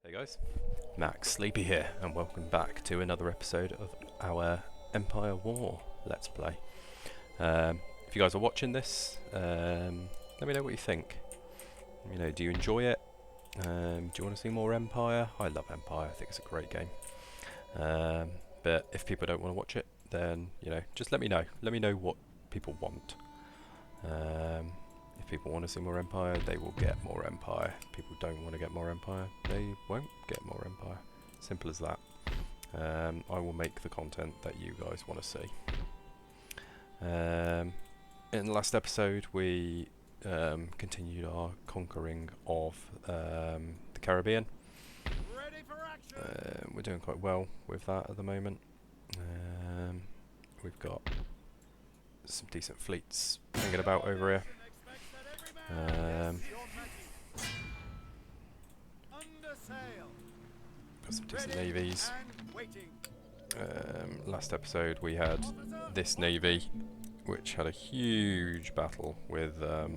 Hey guys, Max Sleepy here, and welcome back to another episode of our Empire War Let's Play. If you guys are watching this, let me know what you think. You know, do you enjoy it? Do you want to see more Empire? I love Empire, I think it's a great game. But if people don't want to watch it, then, you know, just let me know. Let me know what people want. If people want to see more Empire, they will get more Empire. If people don't want to get more Empire, they won't get more Empire. Simple as that. I will make the content that you guys want to see. In the last episode, we continued our conquering of the Caribbean. We're doing quite well with that at the moment. We've got some decent fleets hanging about over here. Got some decent navies. Last episode we had this navy, which had a huge battle with a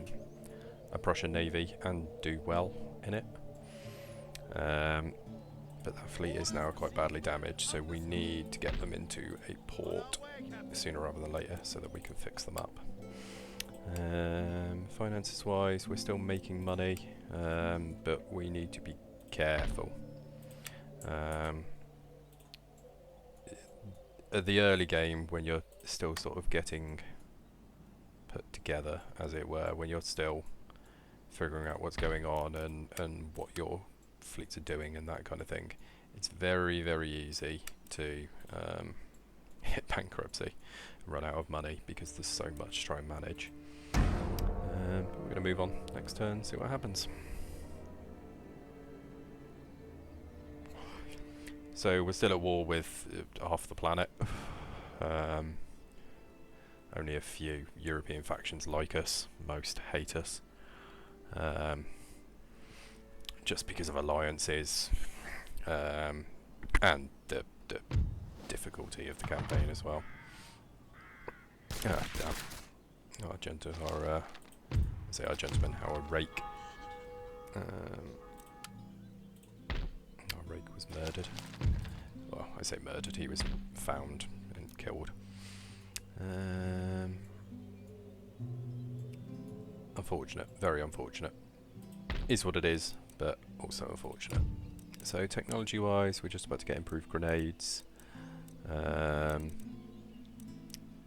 Prussian navy and do well in it. But that fleet is now quite badly damaged, so we need to get them into a port sooner rather than later so that we can fix them up. Finances wise, we're still making money, but we need to be careful. At the early game, when you're still sort of getting put together, as it were, when you're still figuring out what's going on and what your fleets are doing and that kind of thing, it's very, very easy to hit bankruptcy, run out of money, because there's so much to try and manage. But we're going to move on next turn, see what happens. So we're still at war with half the planet. Only a few European factions like us, most hate us. Just because of alliances and the difficulty of the campaign as well. Ah, damn. Our gentlemen, our rake. Our rake was murdered. Well, I say murdered, he was found and killed. Unfortunate, very unfortunate. Is what it is, but also unfortunate. So technology wise, we're just about to get improved grenades.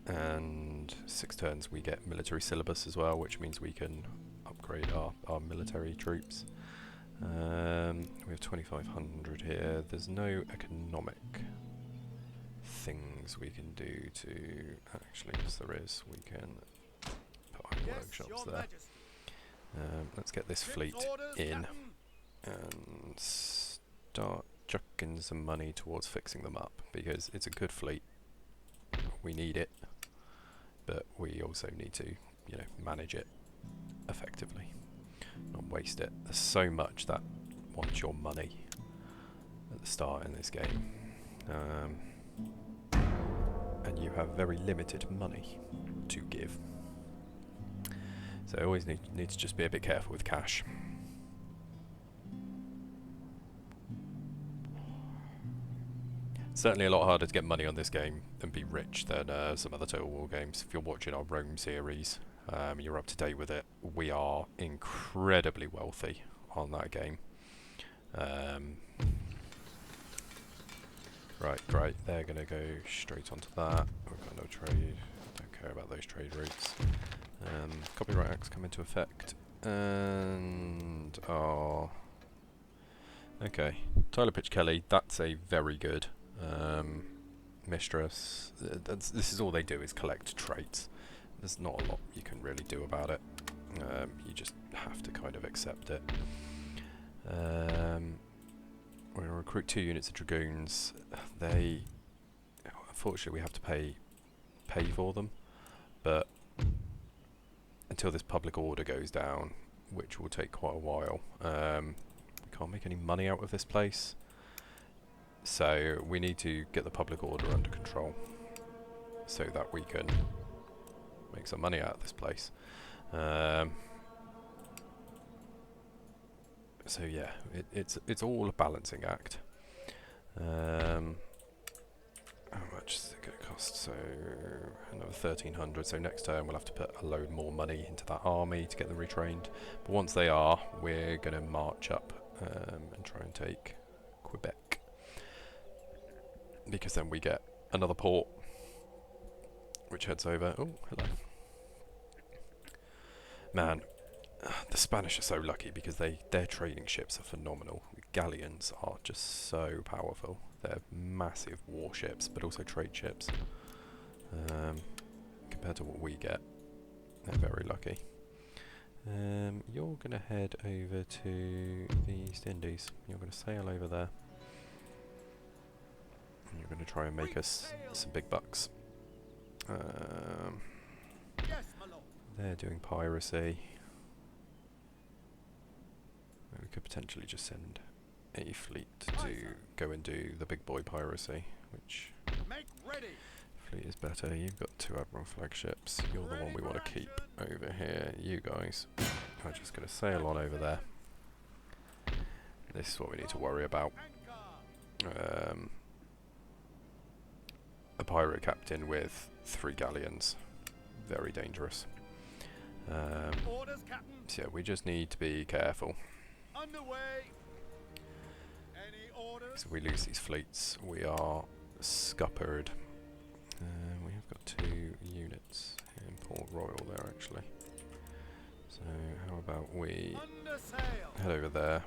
And 6 turns we get military syllabus as well, which means we can upgrade our military troops. We have 2,500 here. There's no economic things we can do to... Actually, yes there is. We can put iron workshops there. Let's get this fleet in and start chucking some money towards fixing them up, because it's a good fleet. We need it, but we also need to, you know, manage it effectively, not waste it. There's so much that wants your money at the start in this game, and you have very limited money to give. So always need to just be a bit careful with cash. Certainly a lot harder to get money on this game and be rich than some other Total War games. If you're watching our Rome series, you're up to date with it. We are incredibly wealthy on that game. Right, great. They're going to go straight onto that. We've got no trade. Don't care about those trade routes. Copyright Acts come into effect. And... oh... okay. Tyler Pitch Kelly, that's a very good mistress. This is all they do, is collect traits. There's not a lot you can really do about it. You just have to kind of accept it. We're going to recruit 2 units of dragoons. They, unfortunately, we have to pay for them, but until this public order goes down, which will take quite a while, we can't make any money out of this place. So we need to get the public order under control so that we can make some money out of this place. So yeah, it's all a balancing act. How much is it going to cost? So another 1,300. So next turn we'll have to put a load more money into that army to get them retrained. But once they are, we're going to march up and try and take Quebec, because then we get another port which heads over. Oh, hello. Man, the Spanish are so lucky because their trading ships are phenomenal. The galleons are just so powerful. They're massive warships, but also trade ships. Compared to what we get, they're very lucky. You're going to head over to the East Indies. You're going to sail over there. And you're going to try and make us some big bucks. They're doing piracy. We could potentially just send a fleet to go and do the big boy piracy, which fleet is better. You've got 2 Admiral flagships. You're the one we want to keep over here. You guys are just going to sail on over there. This is what we need to worry about. A pirate captain with 3 galleons. Very dangerous. So yeah, we just need to be careful. So if we lose these fleets, we are scuppered. We have got 2 units in Port Royal there actually. So how about we head over there.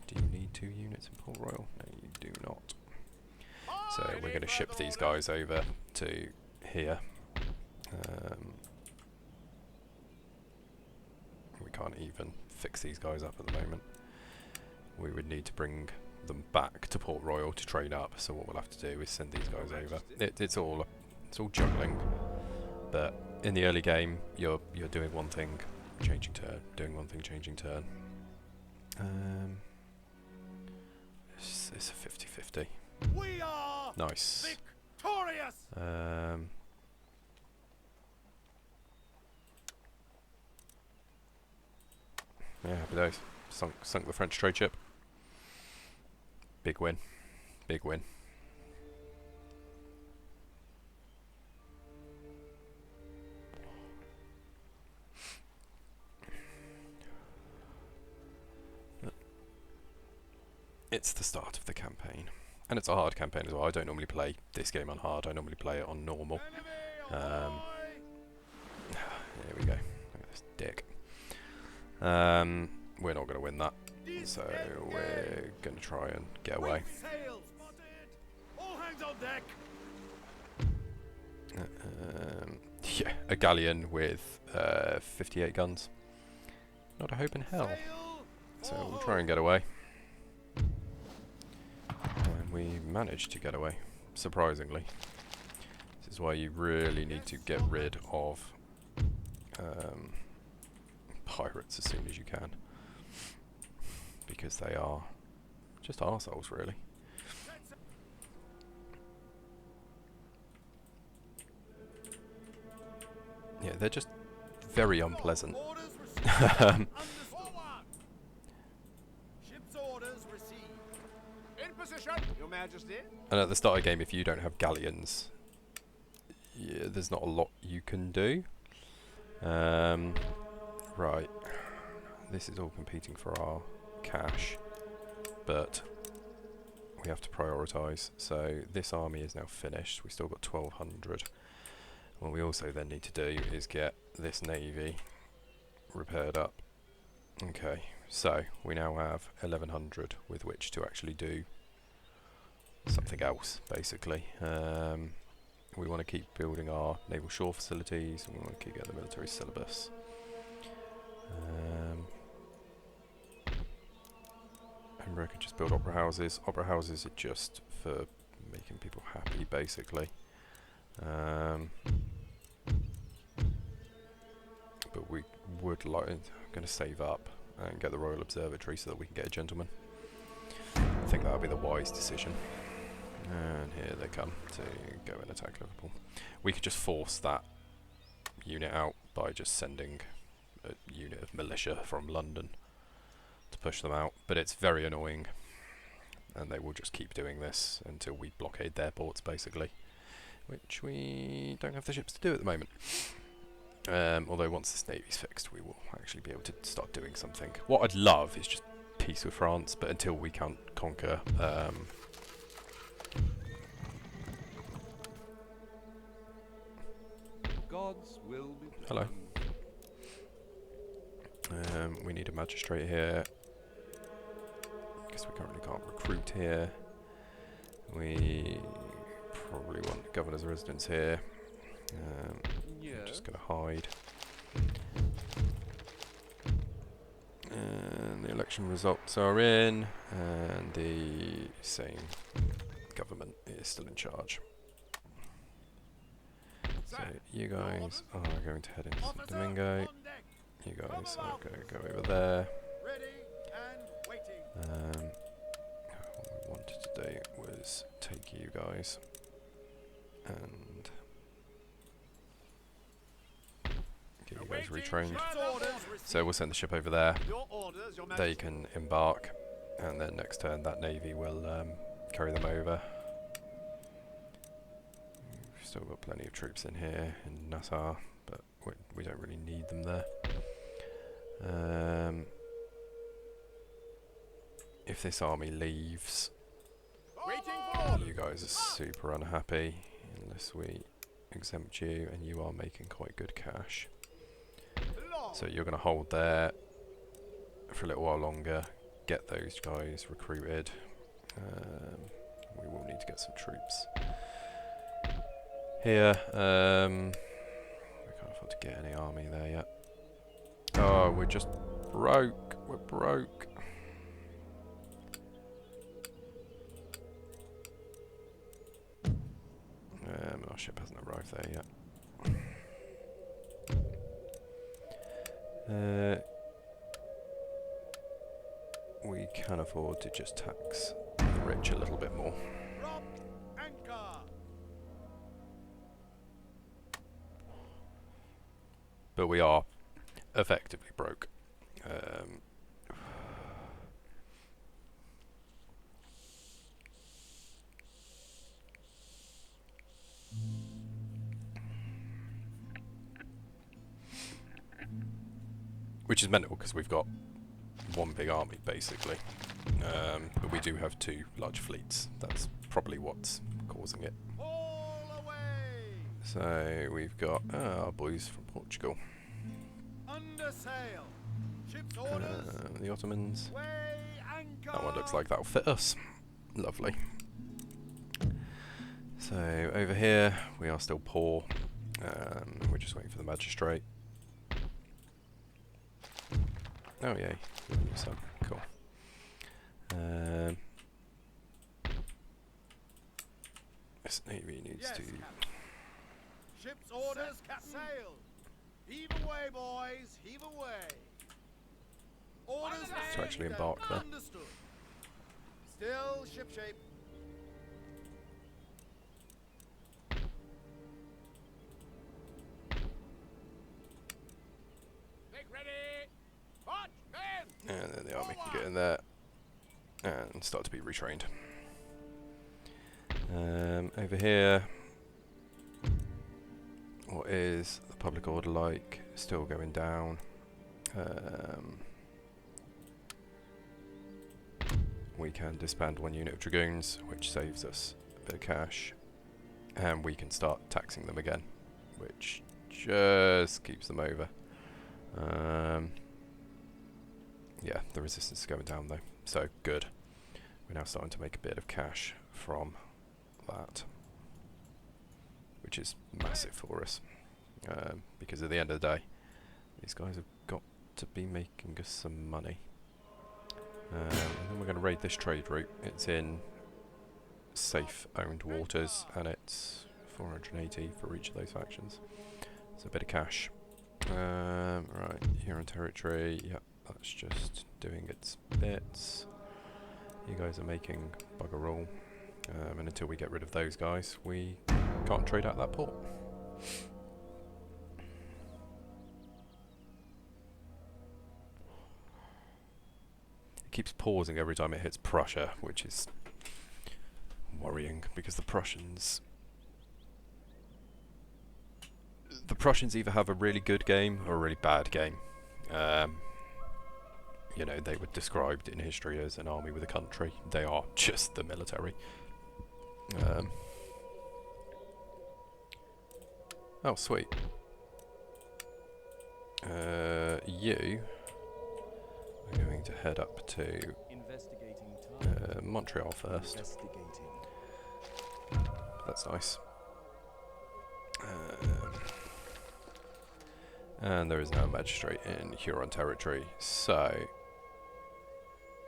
Do you need 2 units in Port Royal? No, you do not. So we're going to ship these guys over to here. We can't even fix these guys up at the moment. We would need to bring them back to Port Royal to train up. So what we'll have to do is send these guys over. It's all juggling, but in the early game you're doing one thing, changing turn, doing one thing, changing turn. It's a 50-50. We are nice. Victorious. Yeah, happy days. Sunk the French trade ship. Big win. Big win. It's the start of the campaign. And it's a hard campaign as well. I don't normally play this game on hard. I normally play it on normal. Here we go. Look at this dick. We're not going to win that. So we're going to try and get away. All hands on deck. Yeah, a galleon with 58 guns. Not a hope in hell. So we'll try and get away. And we managed to get away, surprisingly. This is why you really need to get rid of pirates as soon as you can. Because they are just arseholes, really. Yeah, they're just very unpleasant. Ship's orders received. In position, Your Majesty. And at the start of the game, if you don't have galleons, yeah, there's not a lot you can do. Right. This is all competing for our cash, but we have to prioritise. So this army is now finished. We've still got 1,200. What we also then need to do is get this navy repaired up. Okay, so we now have 1,100 with which to actually do something else, basically. We want to keep building our naval shore facilities, and we want to keep getting the military syllabus. Remember, I could just build opera houses. Opera houses are just for making people happy, basically. But we would like, I'm going to save up and get the Royal Observatory so that we can get a gentleman. I think that would be the wise decision. And here they come to go and attack Liverpool. We could just force that unit out by just sending a unit of militia from London. to push them out, but it's very annoying, and they will just keep doing this until we blockade their ports, basically, which we don't have the ships to do at the moment. Although once this navy's fixed, we will actually be able to start doing something. What I'd love is just peace with France, but until we can't conquer God's will be done. hello. We need a magistrate here. Because we currently can't recruit here. We probably want the governor's residence here. I'm just going to hide. And the election results are in, and the same government is still in charge. So you guys are going to head into St. Domingo. You guys are going to go over there. What we wanted to do was take you guys and get you guys retrained. So we'll send the ship over there. They can embark, and then next turn that navy will carry them over. We've still got plenty of troops in here in Nassau, but we don't really need them there. If this army leaves, you guys are super unhappy unless we exempt you, and you are making quite good cash. So you're going to hold there for a little while longer, get those guys recruited. We will need to get some troops here. We can't afford to get any army there yet. Oh, we're just broke. We're broke. Our ship hasn't arrived there yet. We can afford to just tax the rich a little bit more. But we are effectively broke. Which is mental because we've got one big army basically, but we do have two large fleets. That's probably what's causing it. So we've got our boys from Portugal, the Ottomans. That one looks like that'll fit us. Lovely. So over here we are still poor. We're just waiting for the magistrate. Oh yeah, so cool. This navy needs to. Ship's orders, Captain. Sail. Heave away, boys. Heave away. Orders To actually embark there. Understood. Still shipshape. Make ready. March, men. And then the army can get in there and start to be retrained. Over here, what is the public order like? Still going down. We can disband one unit of dragoons, which saves us a bit of cash, and we can start taxing them again, which just keeps them over. Yeah, the resistance is going down though, so good. We're now starting to make a bit of cash from that, which is massive for us, because at the end of the day, these guys have got to be making us some money. And then we're going to raid this trade route. It's in safe owned waters, and it's 480 for each of those factions. It's a bit of cash. Right, here on territory, yep, that's just doing its bits. You guys are making bugger all. And until we get rid of those guys, we can't trade out that port. keeps pausing every time it hits Prussia, which is worrying because the Prussians either have a really good game or a really bad game. You know, they were described in history as an army with a country. They are just the military. Oh, sweet. You are going to head up to Montreal first. That's nice. And there is now a magistrate in Huron territory, so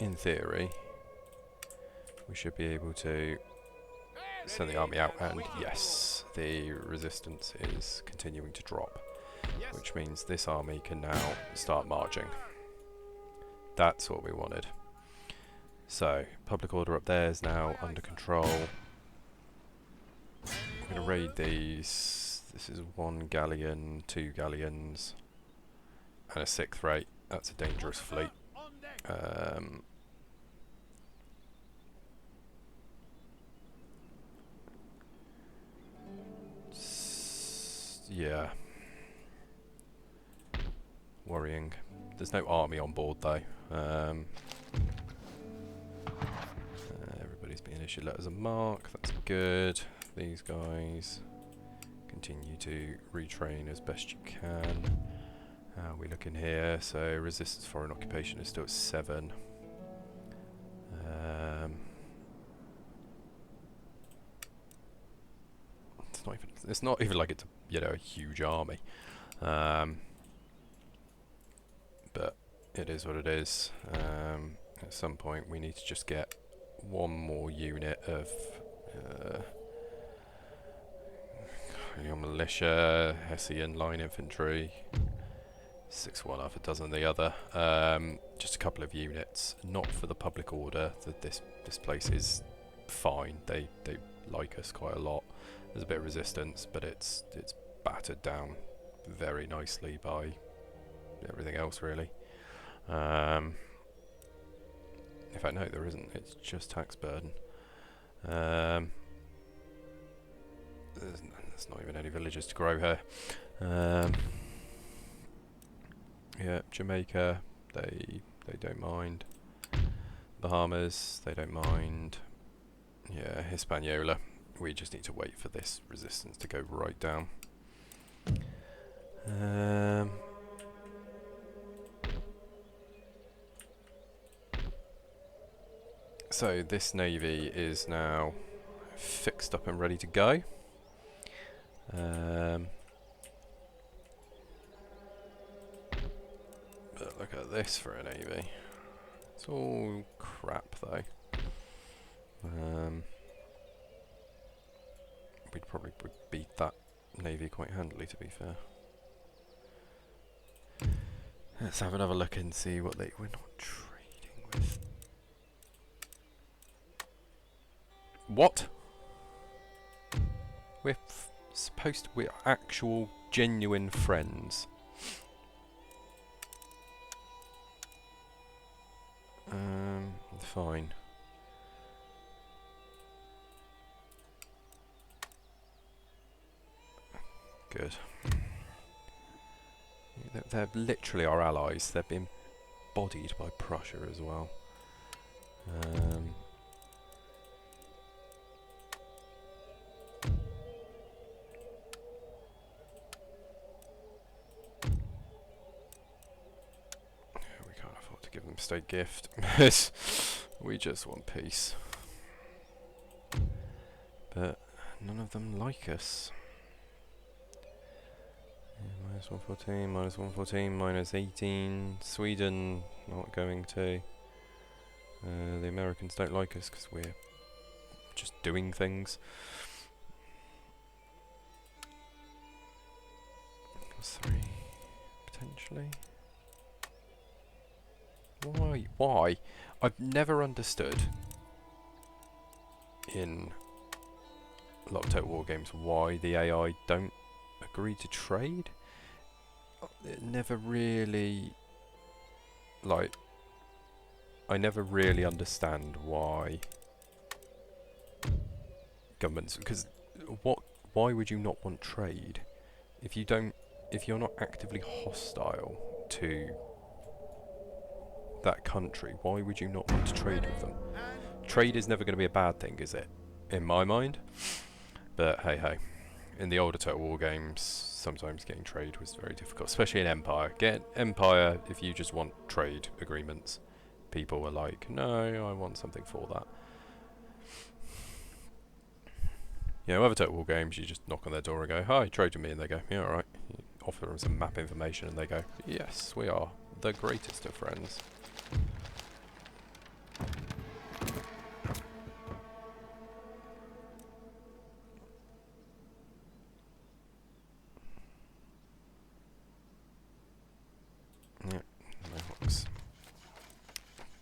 in theory we should be able to send the army out, and yes, the resistance is continuing to drop, which means this army can now start marching. That's what we wanted. So, public order up there is now under control. I'm going to raid these. This is 1 galleon, 2 galleons, and a 6th rate. That's a dangerous fleet. Yeah. Worrying. There's no army on board though. Everybody's being issued letters of marque. That's good. These guys continue to retrain as best you can. How are we looking here? So resistance foreign occupation is still at 7. It's not even like it's a, you know, a huge army. But it is what it is. At some point we need to just get one more unit of your militia, Hessian line infantry, 6-1 half a dozen the other. Just a couple of units, not for the public order. That this place is fine. They like us quite a lot. There's a bit of resistance, but it's battered down very nicely by everything else, really. In fact, no, there isn't. It's just tax burden. There's not even any villages to grow here. Yeah, Jamaica, they don't mind. Bahamas, they don't mind. Yeah, Hispaniola. We just need to wait for this resistance to go right down. So this navy is now fixed up and ready to go. But look at this for a navy. It's all crap though. We'd probably beat that navy quite handily, to be fair. Let's have another look and see what we're not trading with. What? We're we're actual genuine friends. Fine. Good. They're literally our allies. They're being bodied by Prussia as well. We can't afford to give them state gift. We just want peace. But none of them like us. Minus 114, minus 114, minus 18. Sweden not going to. The Americans don't like us because we're just doing things. +3, potentially. Why? Why? I've never understood in a lot of Total War games why the AI don't agree to trade. It never really, like, I never really understand why governments, because why would you not want trade if you're not actively hostile to that country? Why would you not want to trade with them? Trade is never going to be a bad thing, is it? In my mind. But hey hey, in the older Total War games, sometimes getting trade was very difficult, especially in Empire. Get Empire, if you just want trade agreements, people were like, no, I want something for that. You know, other Total War games, you just knock on their door and go, hi, trade with me, and they go, yeah, alright. You offer them some map information and they go, yes, we are the greatest of friends. Yeah, Mohawks.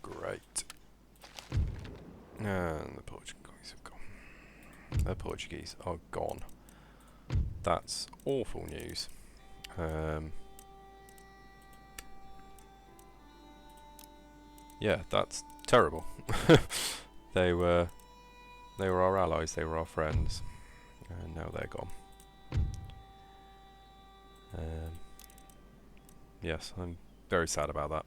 Great. And the Portuguese have gone. The Portuguese are gone. That's awful news. Yeah, that's terrible. They were our allies, they were our friends, and now they're gone. Yes, I'm very sad about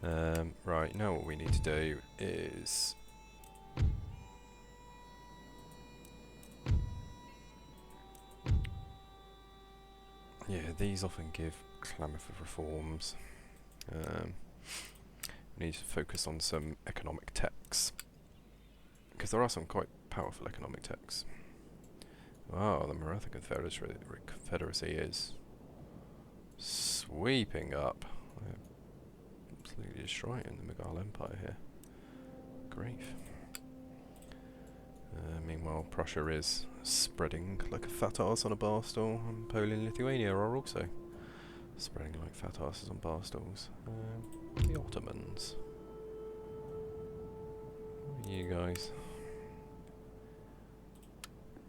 that. Right, now what we need to do is these often give clamour for reforms. We need to focus on some economic techs, because there are some quite powerful economic techs. Wow, the Maratha Confederacy is sweeping up. Absolutely destroying the Mughal Empire here. Grief. Meanwhile, Prussia is spreading like a fat arse on a bar stool, and Poland and Lithuania are also spreading like fat arses on bar stools. The Ottomans. What are you guys?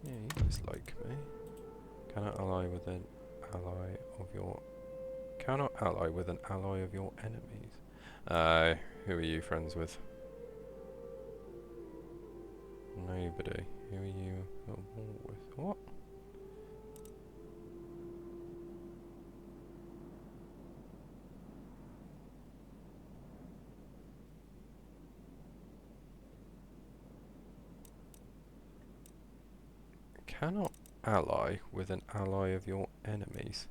Yeah, you guys like me. Cannot ally with an ally of your... Cannot ally with an ally of your enemies. Who are you friends with? Nobody. Who are you at war with? What? Cannot ally with an ally of your enemies.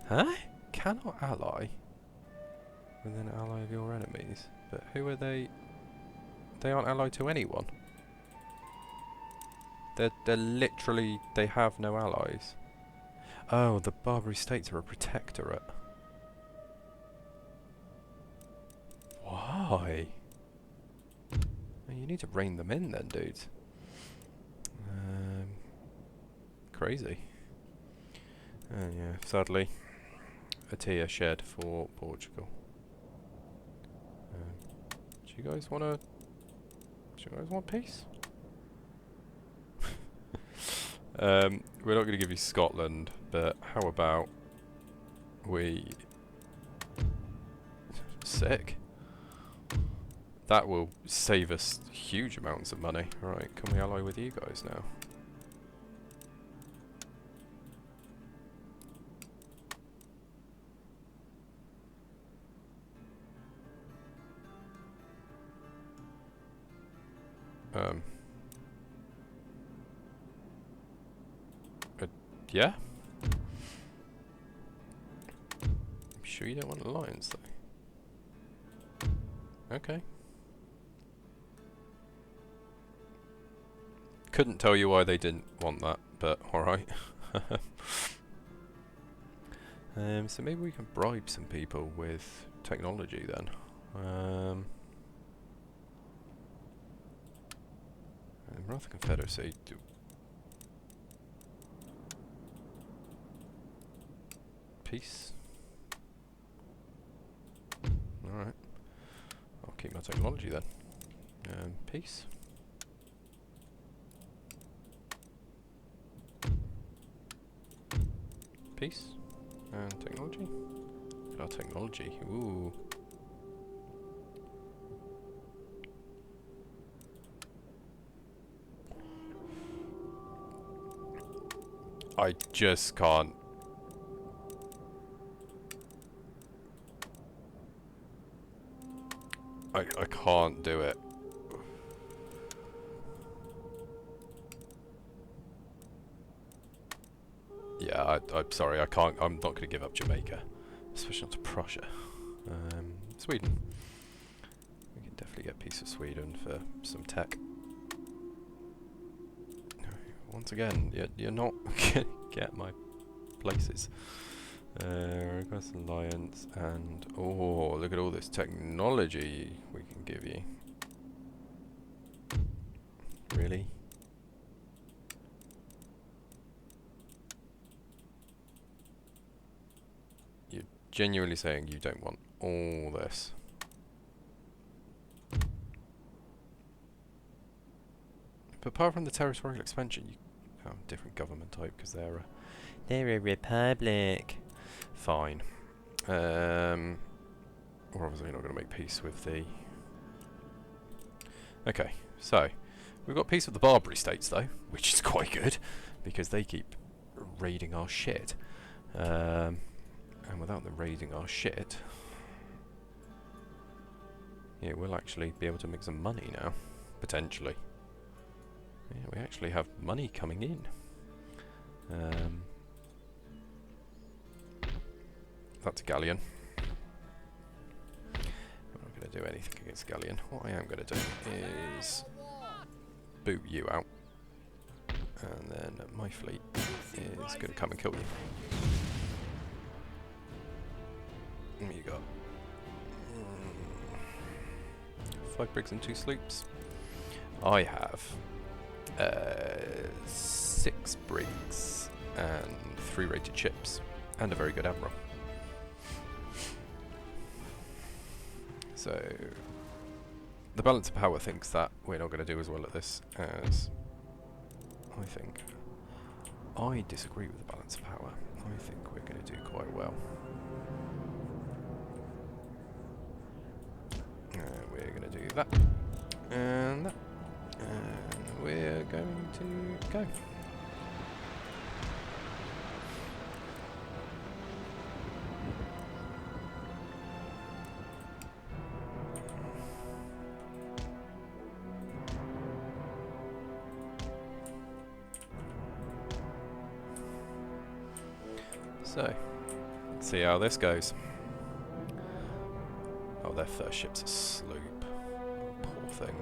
Huh? Cannot ally with an ally of your enemies? But who are they? They aren't allied to anyone. They're literally, they have no allies. Oh, the Barbary States are a protectorate. Why? Well, you need to rein them in then, dudes. Crazy. Yeah, sadly, a tear shed for Portugal. Do you guys want peace? We're not going to give you Scotland, but how about we... Sick. That will save us huge amounts of money. Right, can we ally with you guys now? Yeah? I'm sure you don't want an alliance though. Okay. Couldn't tell you why they didn't want that, but alright. So maybe we can bribe some people with technology then. Rather Confederacy. Peace. Alright. I'll keep my technology then. Peace. Peace and technology. Look at our technology. Ooh. I just can't. I can't do it. Yeah, I'm sorry, I can't. I'm not going to give up Jamaica, especially not to Prussia. Sweden. We can definitely get peace with Sweden for some tech. Once again, you're not going to get my places. Request alliance and oh, look at all this technology we can give you. Really? You're genuinely saying you don't want all this? But apart from the territorial expansion, you different government type because they're a republic. Fine. We're obviously not going to make peace with the. Okay, so we've got peace with the Barbary states though, which is quite good because they keep raiding our shit. And without them raiding our shit, yeah, we'll actually be able to make some money now, potentially. Yeah, we actually have money coming in. That's a galleon. I'm not going to do anything against galleon. What I am going to do is boot you out, and then my fleet is going to come and kill you. You got 5 brigs and 2 sloops. I have 6 brigs and 3 rated ships, and a very good admiral. So the balance of power thinks that we're not going to do as well at this as I think. I disagree with the balance of power. I think we're going to do quite well. We're going to do that and that, and we're going to go. So, let's see how this goes. Oh, their first ship's a sloop. Poor thing.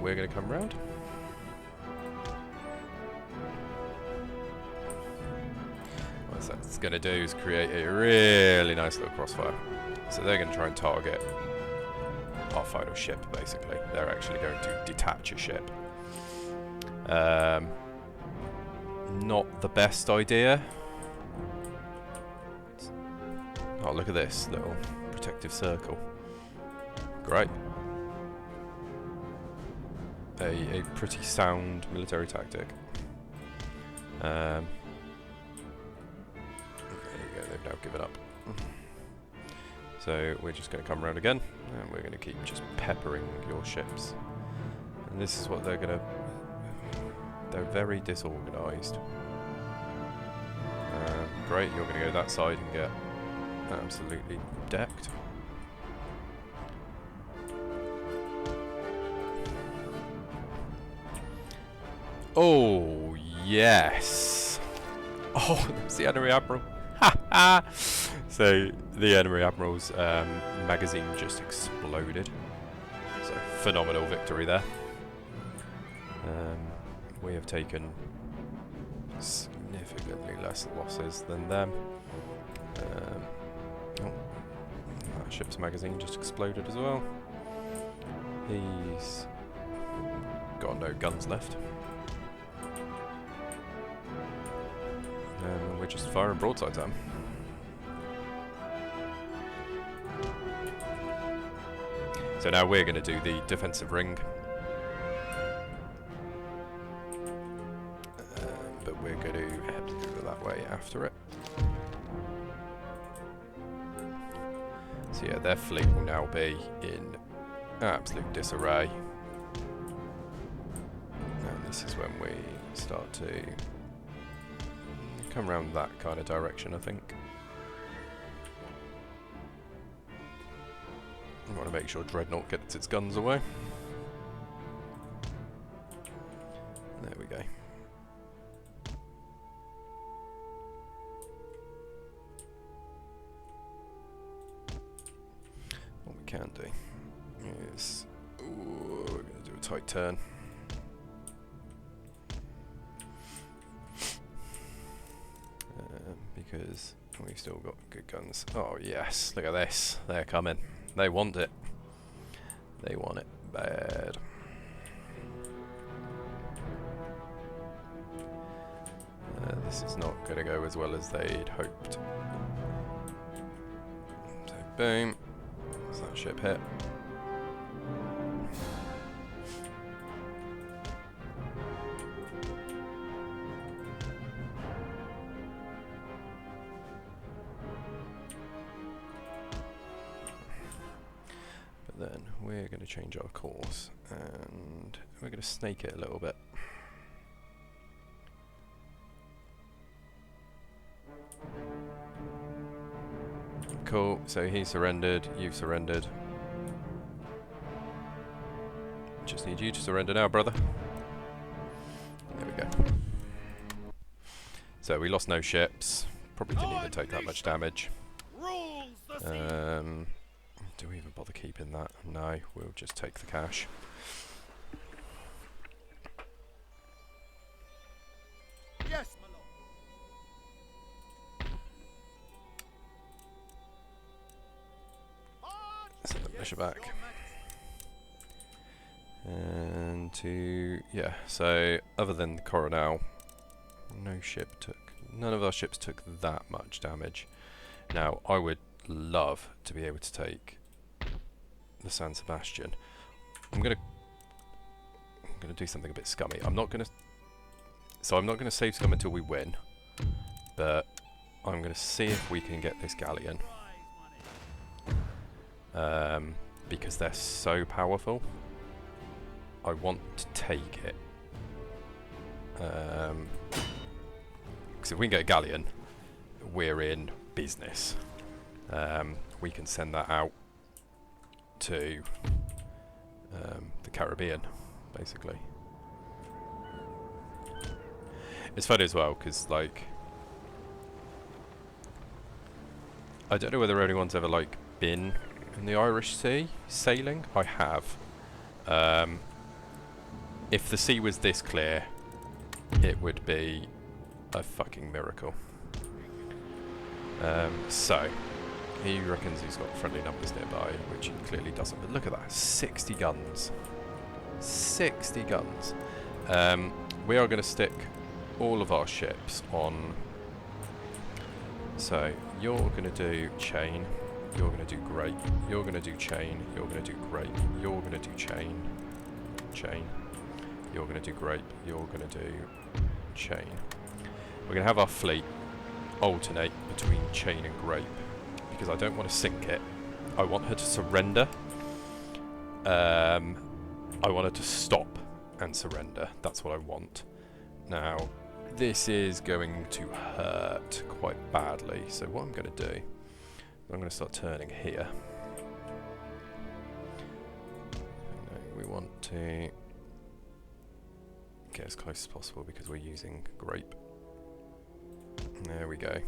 We're going to come round. What that's going to do is create a really nice little crossfire. So they're going to try and target our final ship, basically. They're actually going to detach a ship. Not the best idea. Oh, look at this little protective circle. Great. A pretty sound military tactic. There you go, they've now given up. So we're just going to come around again, and we're going to keep just peppering your ships. And this is what they're going to. They're very disorganised. Great, you're going to go that side and get absolutely decked. Oh, yes. Oh, there's the enemy admiral. Ha ha! So, the enemy admiral's magazine just exploded. So, phenomenal victory there. We have taken significantly less losses than them. Oh, that ship's magazine just exploded as well. He's got no guns left. And we're just firing broadsides at him. So now we're going to do the defensive ring. But we're going to head that way after it. So yeah, their fleet will now be in absolute disarray. And this is when we start to come around that kind of direction, I think. I want to make sure Dreadnought gets its guns away. There we go. What we can do is... Ooh, we're going to do a tight turn. Because we've still got good guns. Oh yes, look at this. They're coming. They want it. They want it bad. This is not going to go as well as they'd hoped. So boom. Does that ship hit? Then we're going to change our course and we're going to snake it a little bit. Cool, so he surrendered, you've surrendered. Just need you to surrender now, brother. There we go. So we lost no ships, probably didn't even take that much damage. Do we even bother keeping that? No, we'll just take the cash. Yes, my lord. Send the militia back. And to... yeah, so other than the Coronel, none of our ships took that much damage. Now, I would love to be able to take the San Sebastian. I'm gonna do something a bit scummy. I'm not gonna save scum until we win, but I'm gonna see if we can get this galleon, because they're so powerful. I want to take it, because if we can get a galleon, we're in business. We can send that out to the Caribbean, basically. It's funny as well, because, like, I don't know whether anyone's ever, like, been in the Irish Sea sailing. I have. If the sea was this clear, it would be a fucking miracle. So, he reckons he's got friendly numbers nearby, which he clearly doesn't. But look at that, 60 guns. 60 guns. We are going to stick all of our ships on. So, you're going to do chain. You're going to do grape. You're going to do chain. You're going to do grape. You're going to do chain. Chain. You're going to do grape. You're going to do chain. We're going to have our fleet alternate between chain and grape, because I don't want to sink it. I want her to surrender. I want her to stop and surrender. That's what I want. Now, this is going to hurt quite badly. So what I'm going to do, I'm going to start turning here. We want to get as close as possible because we're using grape. There we go.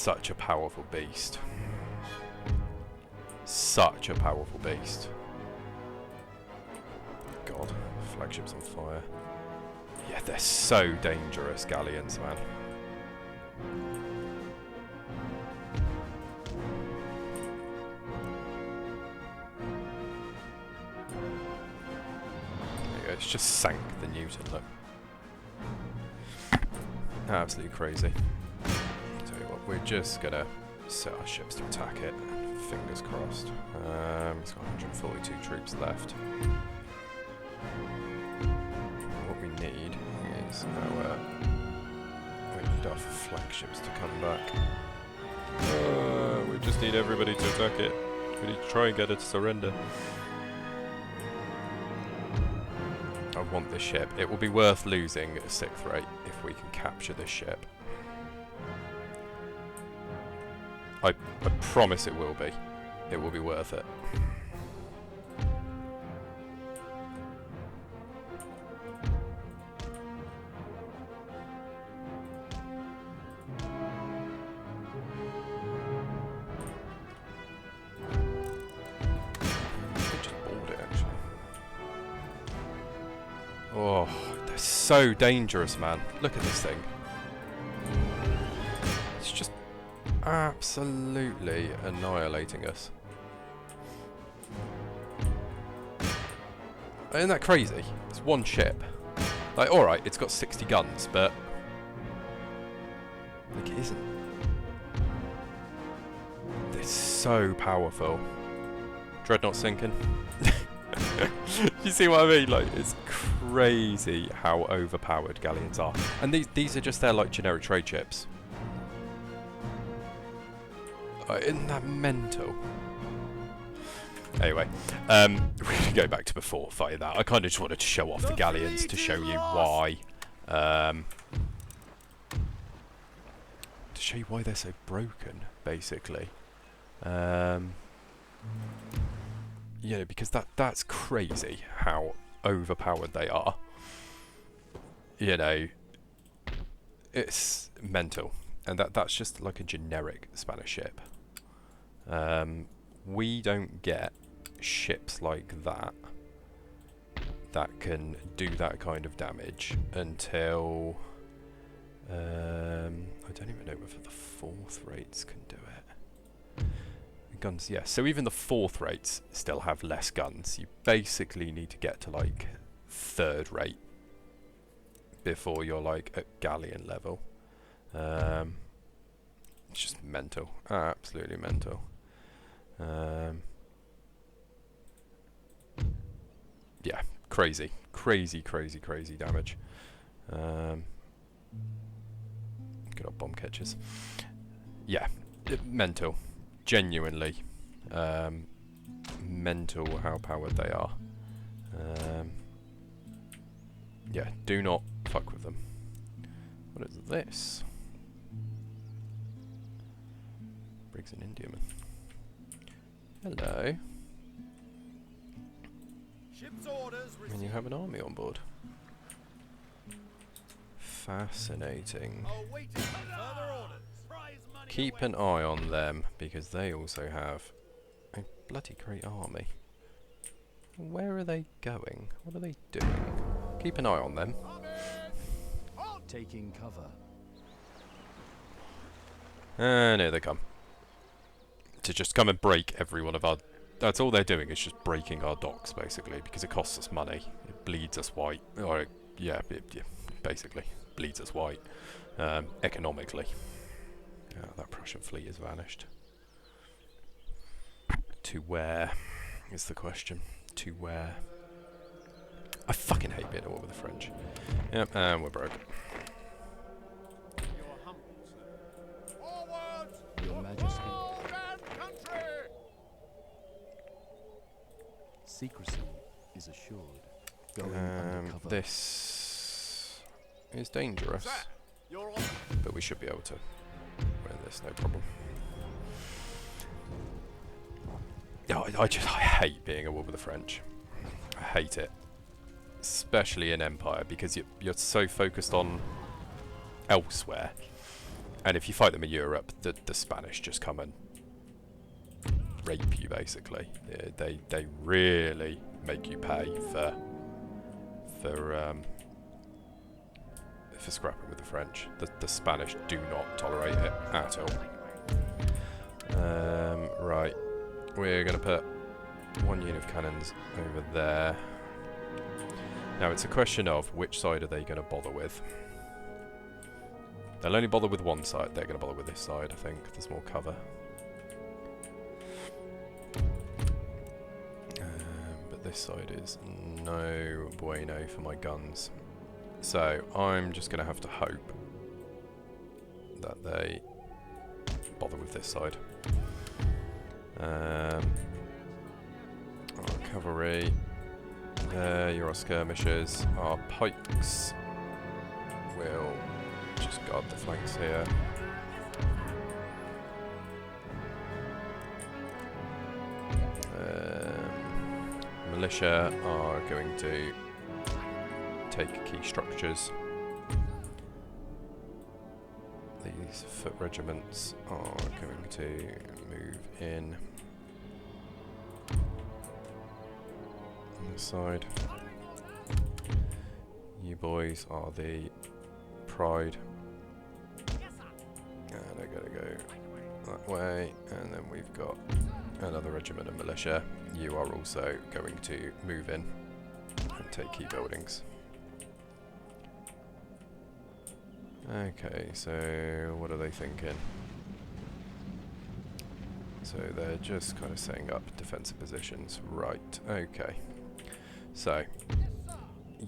such a powerful beast. Such a powerful beast. God, flagship's on fire. Yeah, they're so dangerous, galleons, man. There you go, it's just sank the Newton, look. Absolutely crazy. Tell you what, we're just gonna set our ships to attack it. Fingers crossed. It's got 142 troops left. What we need is we need our flagships to come back. We just need everybody to attack it. We need to try and get it to surrender. I want this ship. It will be worth losing at a 6th rate if we can capture this ship. I promise it will be. It will be worth it. Oh, they're so dangerous, man. Look at this thing. It's just absolutely annihilating us. Isn't that crazy? It's one ship. Like, alright, it's got 60 guns, but... like, it isn't. They're so powerful. Dreadnought sinking. You see what I mean? Like, it's crazy how overpowered galleons are. And these are just their, like, generic trade ships. Isn't that mental? Anyway, we're going to go back to before fighting that. I kind of just wanted to show off the galleons to show you why. To show you why they're so broken, basically. You know, because that's crazy how overpowered they are. You know, it's mental. And that's just like a generic Spanish ship. We don't get ships like that can do that kind of damage until I don't even know whether the 4th rates can do it. Guns, yeah, so even the 4th rates still have less guns. You basically need to get to like 3rd rate before you're like at galleon level. It's just mental, absolutely mental. Yeah, crazy damage. Good old bomb catchers. Yeah, mental. Genuinely mental how powered they are. Yeah, do not fuck with them. What is this? Briggs and Indiaman. Hello. Ship's orders And you have an army on board. Fascinating. awaiting further orders. Prize money Keep an eye on them, because they also have a bloody great army. Where are they going? What are they doing? Keep an eye on them. Taking cover. And here they come. To just come and break every one of our... That's all they're doing, is just breaking our docks, basically, because it costs us money. It bleeds us white. Or, yeah, basically. Bleeds us white. Economically. That Prussian fleet has vanished. To where is the question? To where? I fucking hate being at war with the French. Yep, and we're broke. Your humble servant. Forward! Your Majesty. Lord and country! Secrecy is assured. Going undercover. This is dangerous, Sir, your order. but we should be able to win this, no problem. Oh, I hate being at war with the French. I hate it. Especially in Empire, because you're so focused on elsewhere. And if you fight them in Europe, the Spanish just come and rape you, basically. They really make you pay for scrapping with the French. The Spanish do not tolerate it at all. Right, we're going to put one unit of cannons over there. Now it's a question of which side are they going to bother with. They'll only bother with one side. They're going to bother with this side, I think. There's more cover. But this side is no bueno for my guns. So I'm just going to have to hope that they bother with this side. Our cavalry. There, you're our skirmishers. Our pikes will just guard the flanks here. Militia are going to take key structures. These foot regiments are going to move in on this side. You boys are the pride. And they're going to go that way. And then we've got another regiment of militia. You are also going to move in and take key buildings. Okay, so what are they thinking? So they're just kind of setting up defensive positions. Right, okay. So,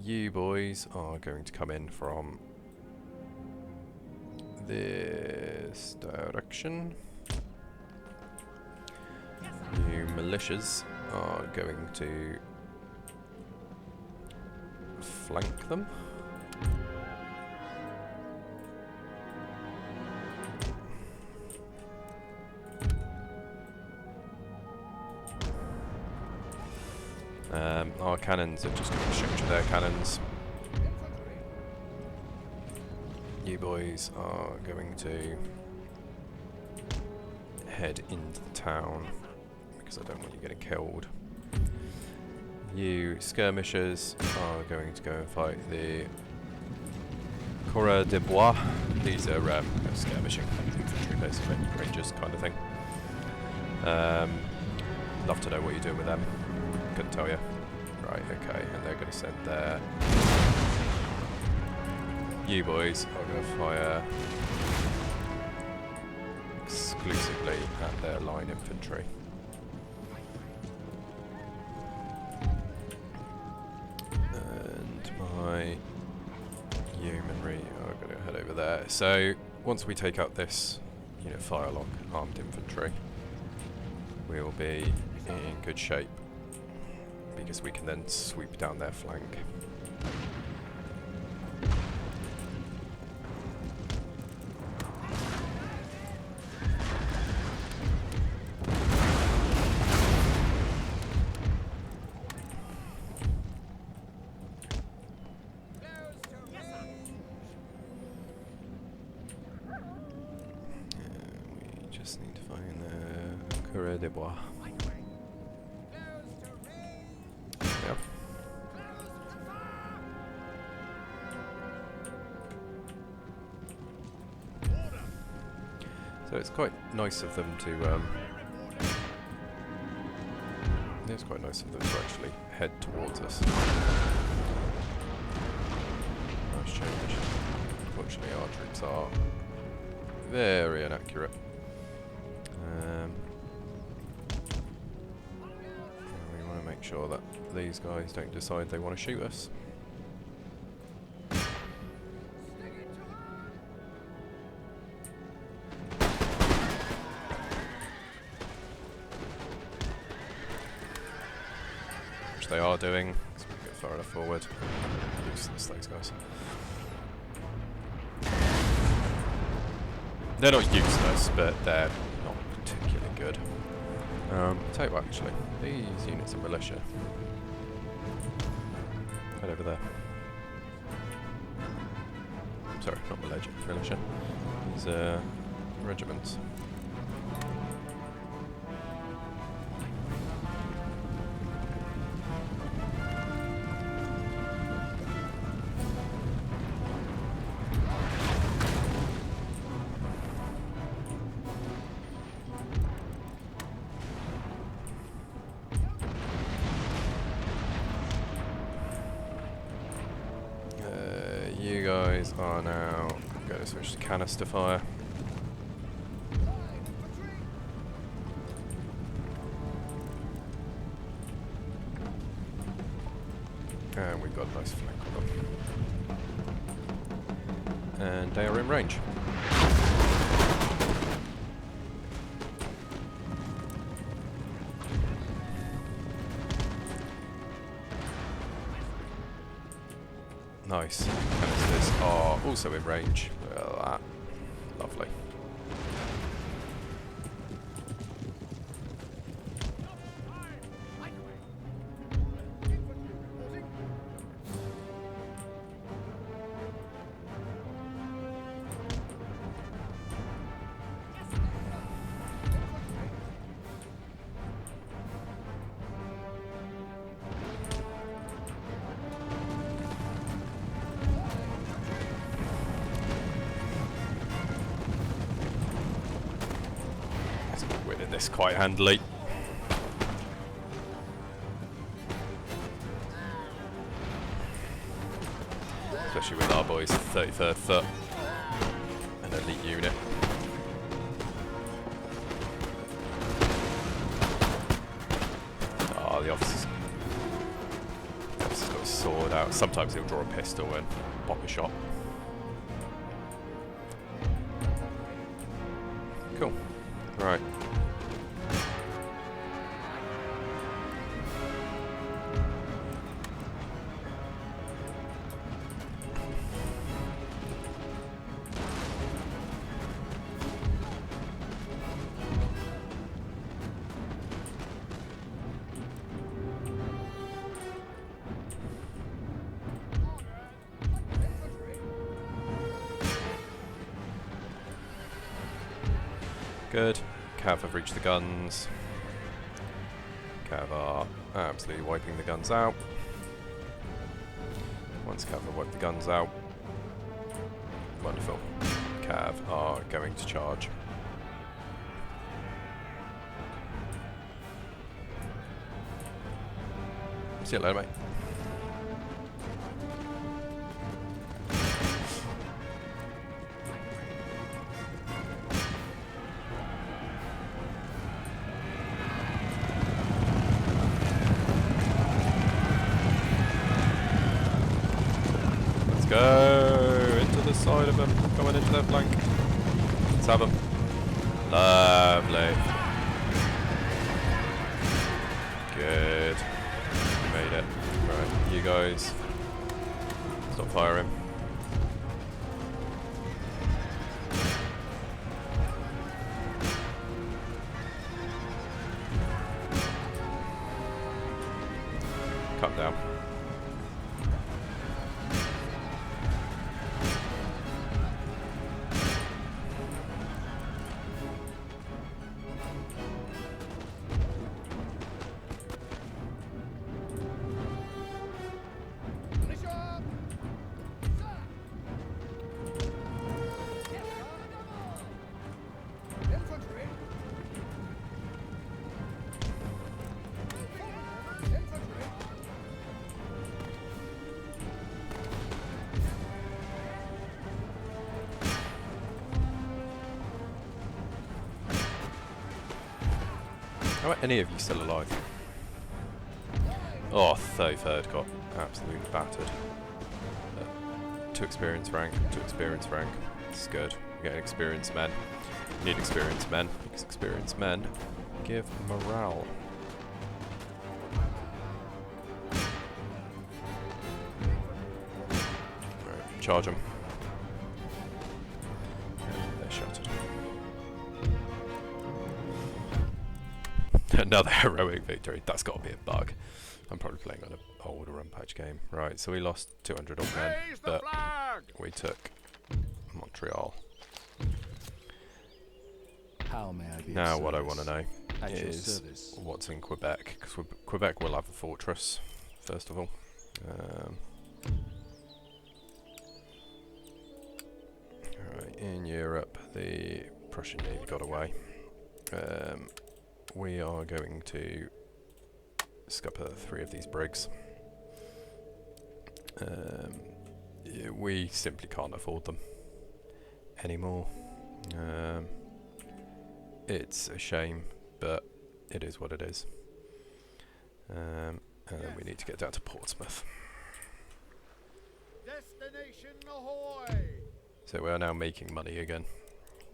you boys are going to come in from this direction. You militias are going to flank them. Our cannons are just going to structure their cannons. You boys are going to head into the town because I don't want you getting killed. You skirmishers are going to go and fight the Coureurs de Bois. These are skirmishing infantry, basically, rangers kind of thing. Love to know what you're doing with them. Couldn't tell you. Right, okay, and they're going to send their... You boys are going to fire exclusively at their line infantry. And my yeomanry are going to head over there. So, once we take out this unit firelock armed infantry, we'll be in good shape, because we can then sweep down their flank. We just need to find the Coureurs de Bois. So it's quite nice of them to it's quite nice of them to actually head towards us. Nice change. Unfortunately our troops are very inaccurate. We want to make sure that these guys don't decide they want to shoot us. They are doing, so we get far enough forward. Useless, those guys. They're not useless, but they're not particularly good. I'll tell you what, actually, these units of militia. Head over there. sorry, not militia. These regiments. You guys are now going to switch to canister fire. And we've got a nice flank on them. And they are in range. Nice. Canisters are also in range. Look at that. Lovely. Winning this quite handily. Especially with our boys, 33rd Foot, an elite unit. Oh, the officer's got his sword out. Sometimes he'll draw a pistol and pop a shot. Cool. Right. Good. Cav have reached the guns. Cav are absolutely wiping the guns out. Once Cav have wiped the guns out, wonderful. Cav are going to charge. See you later, mate. Go into the side of them, going into their flank. Let's have them. Lovely. Good. You made it. Right, you guys. Stop firing. Calm down. How are any of you still alive? Oh, 33rd got absolutely battered. 2 experience rank, 2 experience rank. This is good. We're getting experienced men. We need experienced men, because experienced men give morale. Right, charge them. They're shattered. Another heroic victory. That's got to be a bug. I'm probably playing on an old run patch game. Right, so we lost 200 odd men, but we took Montreal. How may I be Now of what I service? want to know At your is service. what's in Quebec, because Quebec will have a fortress, first of all. Alright, in Europe, the Prussian Navy got away. We are going to scupper 3 of these brigs. We simply can't afford them anymore. It's a shame, but it is what it is. And then we need to get down to Portsmouth. Destination ahoy! So we are now making money again.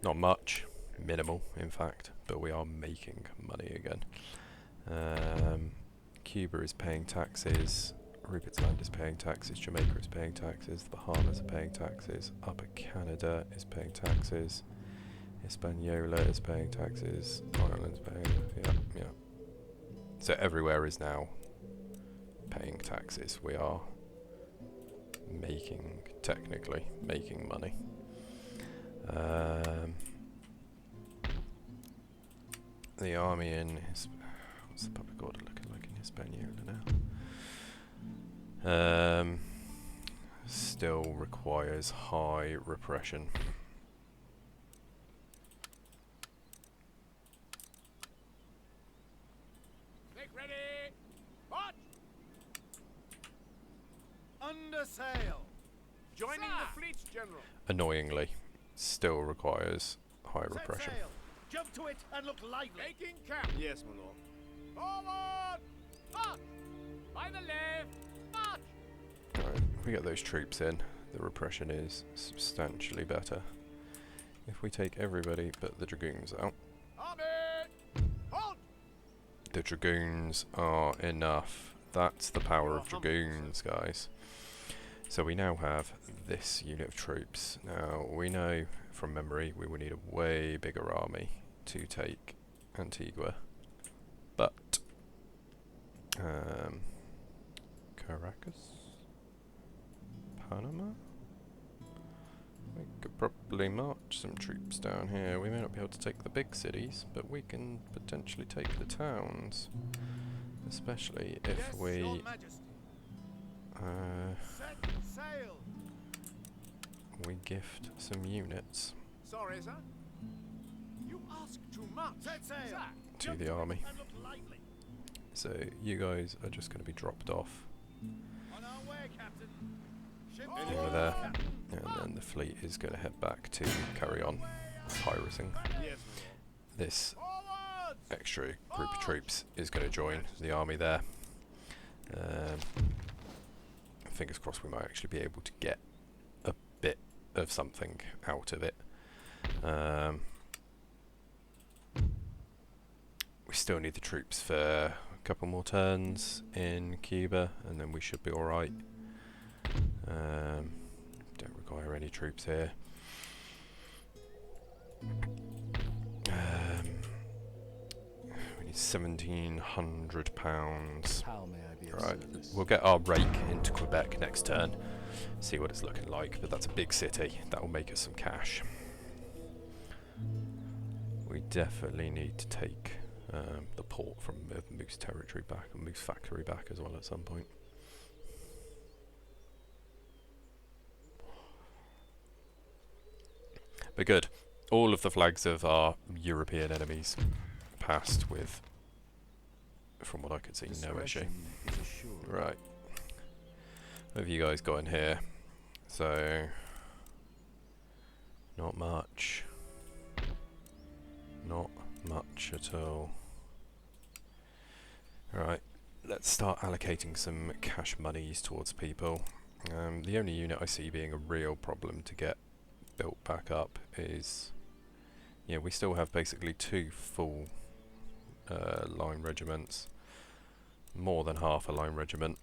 Not much, minimal in fact, but we are making money again. Cuba is paying taxes, Rupert's Land is paying taxes, Jamaica is paying taxes, the Bahamas are paying taxes, Upper Canada is paying taxes, Hispaniola is paying taxes, Ireland's paying, yeah. So everywhere is now paying taxes. We are technically making money. The army in what's the public order looking like in Hispaniola now? Still requires high repression. Make ready! March! Under sail! Joining the fleets, General. Annoyingly, still requires high Set repression. sail! Jump to it and look lively! Making camp! Yes, my lord. Forward! March! By the left! March! Alright, if we get those troops in, the repression is substantially better. If we take everybody but the dragoons out, Army! Halt! the dragoons are enough. That's the power of dragoons, guys. So we now have this unit of troops. Now, we know from memory we will need a way bigger army to take Antigua. But, Caracas? Panama? We could probably march some troops down here. We may not be able to take the big cities, but we can potentially take the towns. Especially if Yes, we... Your Majesty. Set sail! we gift some units Sorry, sir. You ask too much. Set sail! Sir, to jump the it army. and look lively. So you guys are just going to be dropped off On our way, Captain. Ship over there, and then the fleet is going to head back to carry on pirating. Yes, This forward! extra group of troops is going to join the army there. Fingers crossed we might actually be able to get a bit of something out of it. We still need the troops for a couple more turns in Cuba, and then we should be alright. Don't require any troops here. We need £1,700. How may I be of Right, service? we'll get our rake into Quebec next turn, see what it's looking like, but that's a big city, that will make us some cash. We definitely need to take the port from Moose territory back, and Moose factory back as well at some point. But good, all of the flags of our European enemies passed with, from what I could see, no issue. Discretion is assured. Right. What have you guys got in here? So, not much. Not much at all. Right, let's start allocating some cash monies towards people. The only unit I see being a real problem to get built back up is, yeah, we still have basically 2 full line regiments. More than half a line regiment.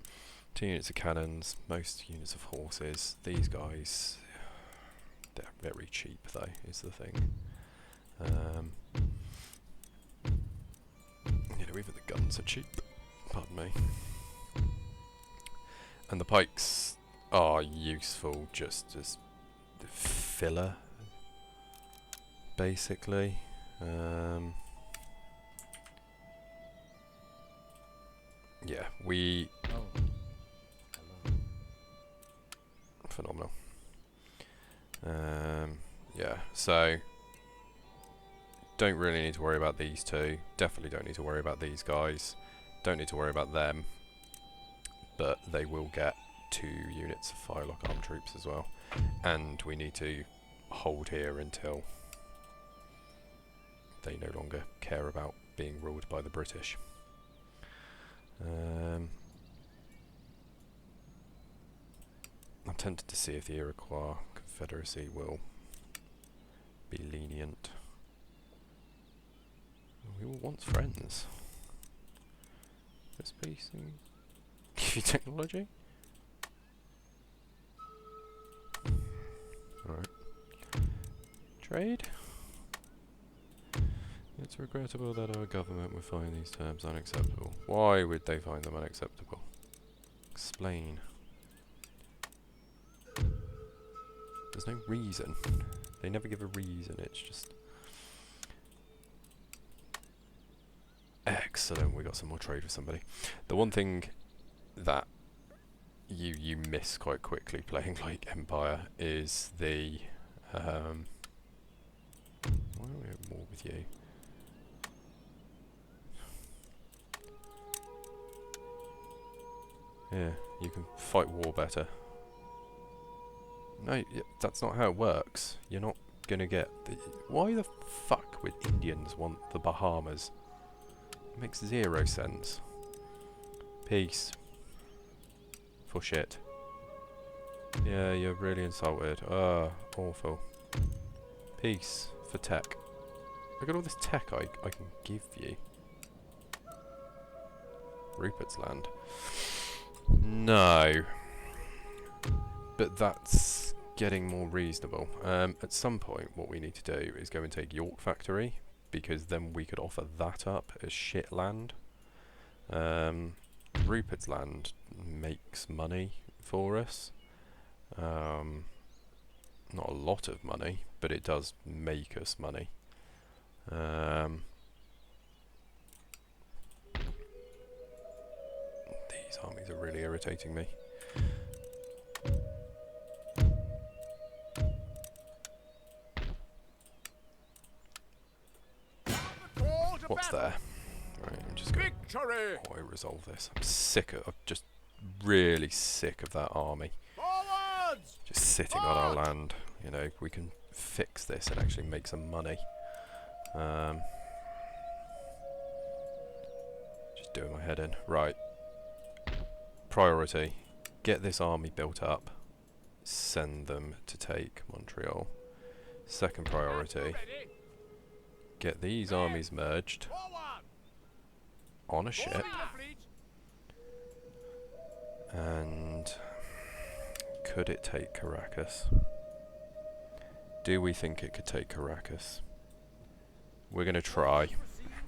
2 units of cannons, most units of horses. These guys, they're very cheap though, is the thing. You know, even the guns are cheap, pardon me. And the pikes are useful just as filler, basically. Yeah, Oh, hello. phenomenal. Yeah, so don't really need to worry about these two. Definitely don't need to worry about these guys. Don't need to worry about them. But they will get 2 units of firelock armed troops as well. And we need to hold here until they no longer care about being ruled by the British. I'm tempted to see if the Iroquois Confederacy will be lenient. We were once friends. This piece give you technology? Alright. Trade? It's regrettable that our government would find these terms unacceptable. Why would they find them unacceptable? Explain. There's no reason. They never give a reason, it's just... Excellent, we got some more trade with somebody. The one thing that you miss quite quickly playing like Empire is the... why don't we have more with you? Yeah, you can fight war better. No, that's not how it works. You're not gonna get the... Why the fuck would Indians want the Bahamas? It makes 0 sense. Peace. For shit. Yeah, you're really insulted. Awful. Peace. For tech. Look at all this tech I can give you. Rupert's Land. No. But that's getting more reasonable. At some point, what we need to do is go and take York Factory, because then we could offer that up as shit land. Rupert's Land makes money for us. Not a lot of money, but it does make us money. These armies are really irritating me. What's there? Right, I'm just going to resolve this. I'm just really sick of that army. Forwards! Just sitting on our land. You know, we can fix this and actually make some money. Just doing my head in. Right. Priority. Get this army built up. Send them to take Montreal. Second priority. Get these armies merged on a ship. And could it take Caracas? Do we think it could take Caracas? We're going to try.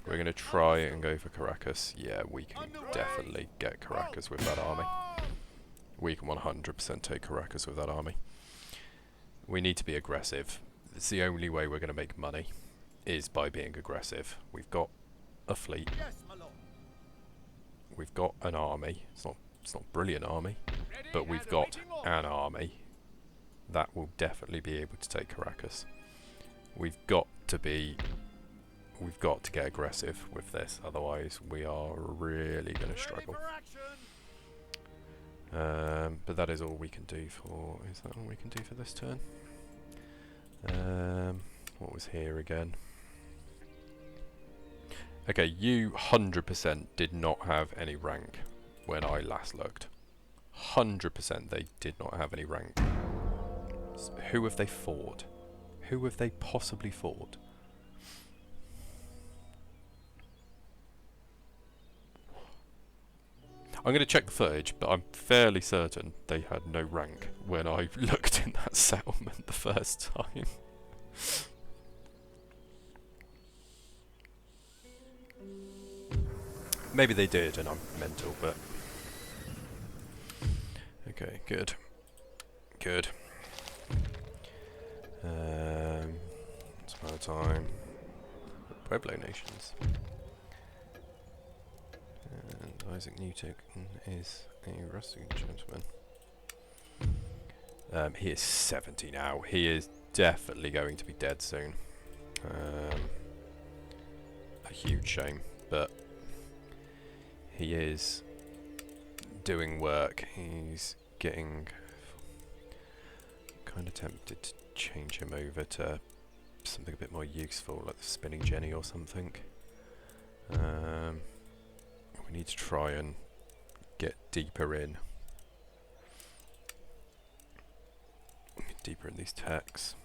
We're going to try and go for Caracas. Yeah, we can definitely get Caracas with that army. We can 100% take Caracas with that army. We need to be aggressive. It's the only way we're going to make money, is by being aggressive. We've got a fleet. We've got an army. It's not a brilliant army, but we've got an army that will definitely be able to take Caracas. We've got to get aggressive with this, otherwise we are really going to struggle. But that is all we can do for... Is that all we can do for this turn? What was here again? Okay, you 100% did not have any rank when I last looked. 100% they did not have any rank. Who have they fought? Who have they possibly fought? I'm going to check the footage, but I'm fairly certain they had no rank when I looked in that settlement the first time. Maybe they did and I'm mental, but... Okay, good. Good. It's about time. Pueblo nations. And Isaac Newton is a rustic gentleman. He is 70 now. He is definitely going to be dead soon. A huge shame, but he is doing work. He's getting kind of tempted to change him over to something a bit more useful, like the spinning jenny or something. We need to try and get deeper in these techs.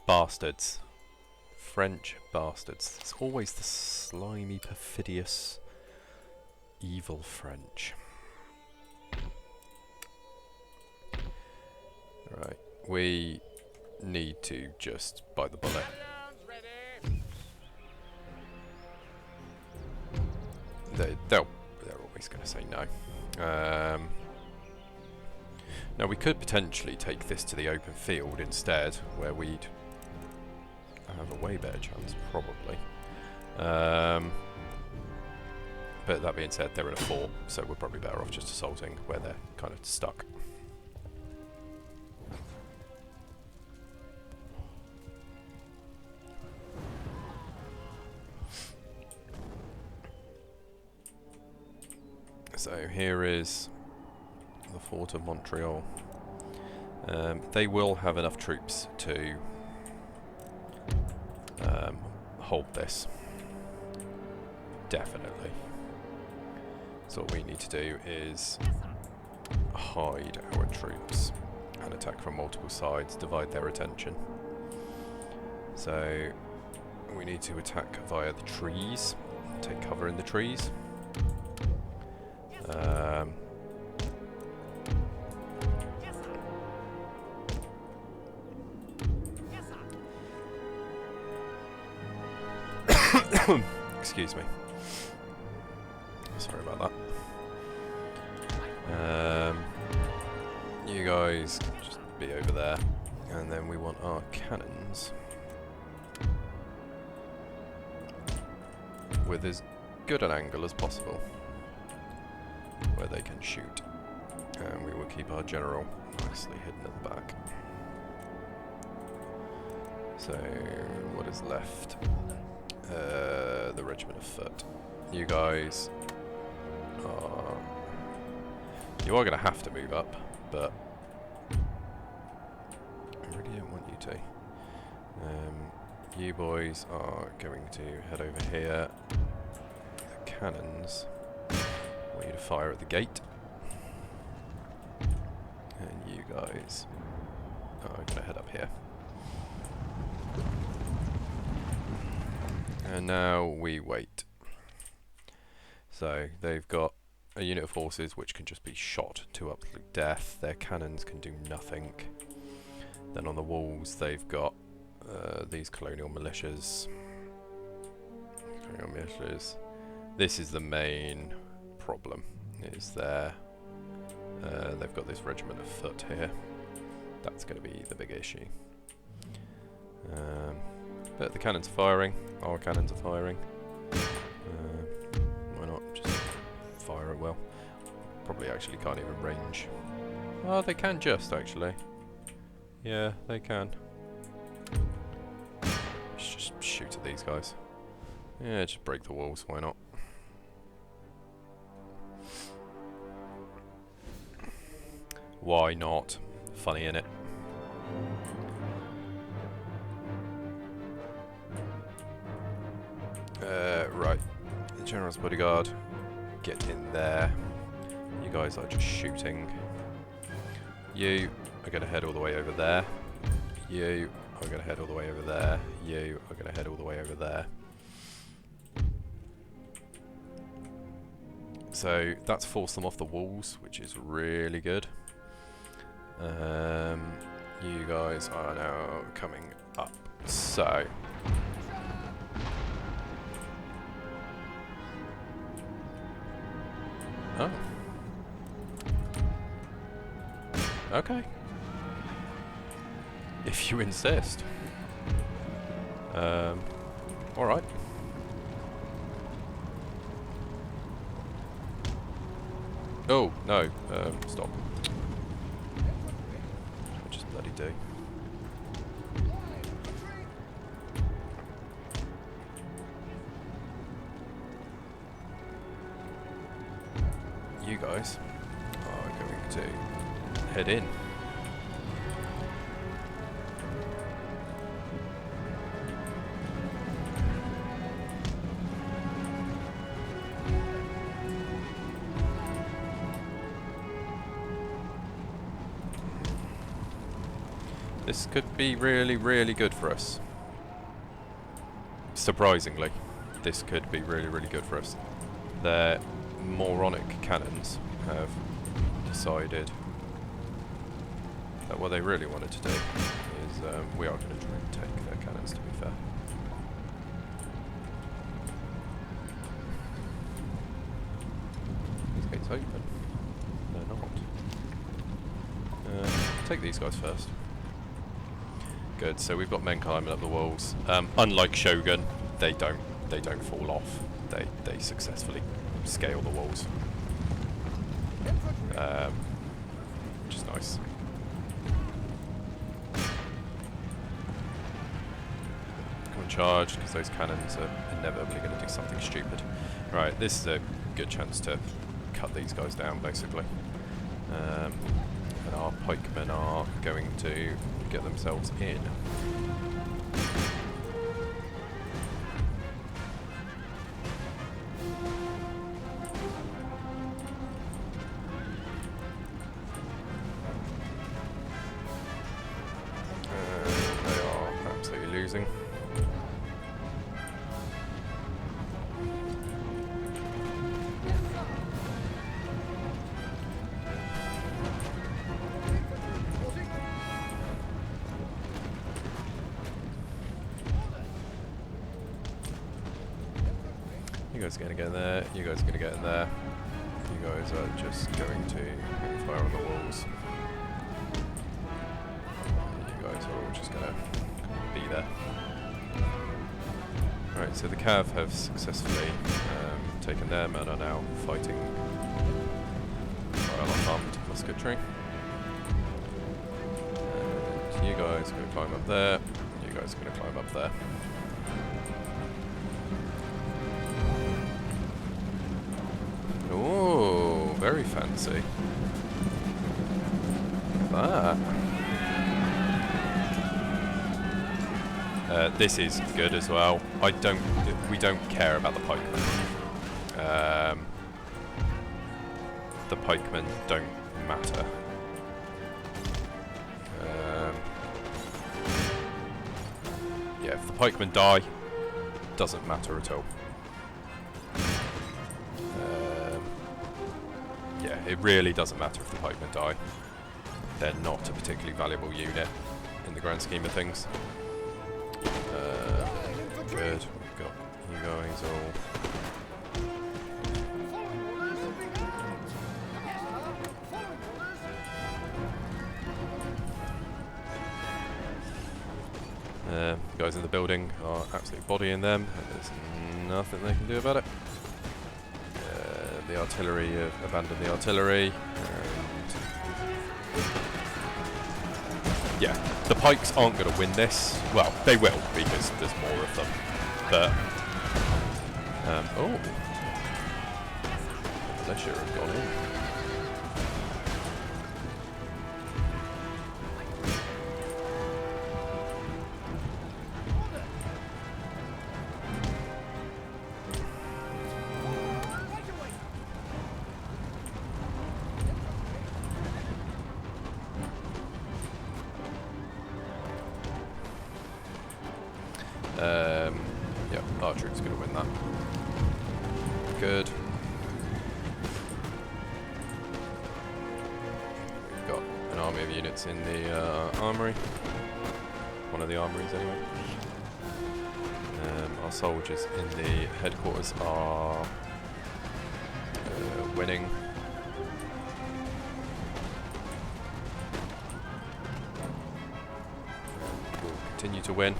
Bastards. French bastards. It's always the slimy, perfidious, evil French. Right, we need to just bite the bullet. They're always going to say no. Now we could potentially take this to the open field instead, where we'd have a way better chance, probably. But that being said, they're in a fort, so we're probably better off just assaulting where they're kind of stuck. So here is the fort of Montreal. They will have enough troops to hold this. Definitely. So what we need to do is hide our troops and attack from multiple sides, divide their attention. So we need to attack via the trees, take cover in the trees. Excuse me. Sorry about that. You guys just be over there, and then we want our cannons with as good an angle as possible where they can shoot, and we will keep our general nicely hidden at the back. So what is left? The regiment of foot. You guys are... You are going to have to move up, but I really don't want you to. You boys are going to head over here. The cannons, I want you to fire at the gate. And you guys are going to head up here. And now we wait. So they've got a unit of horses which can just be shot to absolute death. Their cannons can do nothing. Then on the walls they've got these colonial militias. This is the main problem. Is they've got this regiment of foot here. That's going to be the big issue. But the cannons are firing. Our cannons are firing. Why not just fire it well? Probably actually can't even range. Oh, they can just actually. Yeah, they can. Just shoot at these guys. Yeah, just break the walls. Why not? Why not? Funny, innit? Right. The General's bodyguard. Get in there. You guys are just shooting. You are going to head all the way over there. You are going to head all the way over there. You are going to head all the way over there. So that's forced them off the walls, which is really good. You guys are now coming up. Oh. Okay. If you insist. Alright. Oh, no. Stop. I just bloody do. You guys are going to head in. This could be really, really good for us. Surprisingly, this could be really, really good for us. Their moronic cannons have decided that what they really wanted to do is we are going to try and take their cannons, to be fair. These gates open? They're not. Take these guys first. Good. So we've got men climbing up the walls. Unlike Shogun, they don't fall off. They successfully scale the walls, which is nice. Come and charge, because those cannons are inevitably going to do something stupid. Right, this is a good chance to cut these guys down, basically. And our pikemen are going to get themselves in. They are absolutely losing. You guys are going to get in there, you guys are going to get in there. You guys are just going to fire on the walls. You guys are all just going to be there. Right, so the Cav have successfully taken their men, are now fighting armed musketry. And you guys are going to climb up there, you guys are going to climb up there. Oh, very fancy. Look at that. This is good as well. We don't care about the pikemen. The pikemen don't matter. Yeah, if the pikemen die, doesn't matter at all. Yeah, it really doesn't matter if the pikemen die. They're not a particularly valuable unit in the grand scheme of things. Good, we've got you guys all. The guys in the building are absolutely bodying them. There's nothing they can do about it. The artillery have abandoned the artillery. And yeah, the pikes aren't going to win this. Well, they will, because there's more of them. But oh, militia have gone in. Yeah, archery's going to win that. Good. We've got an army of units in the armory. One of the armories, anyway. Our soldiers in the headquarters are winning. continue to win,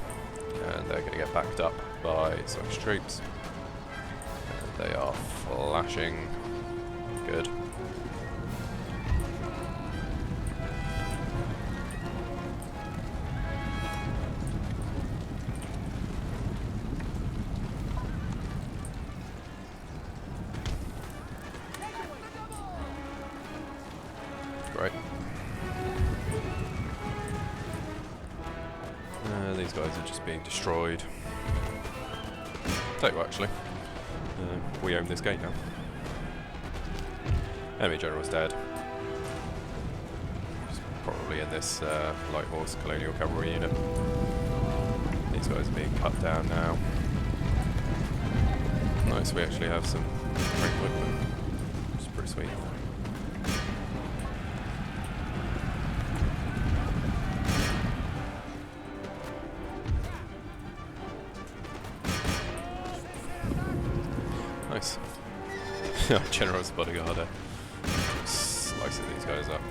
and they're going to get backed up by Sox troops. And they are flashing. Good. Great. These guys are just being destroyed. Tell you what, actually, we own this gate now. Enemy general's dead. He's probably in this light horse colonial cavalry unit. These guys are being cut down now. Nice, we actually have some great equipment, which is pretty sweet. Nice. General's bodyguard slicing these guys up.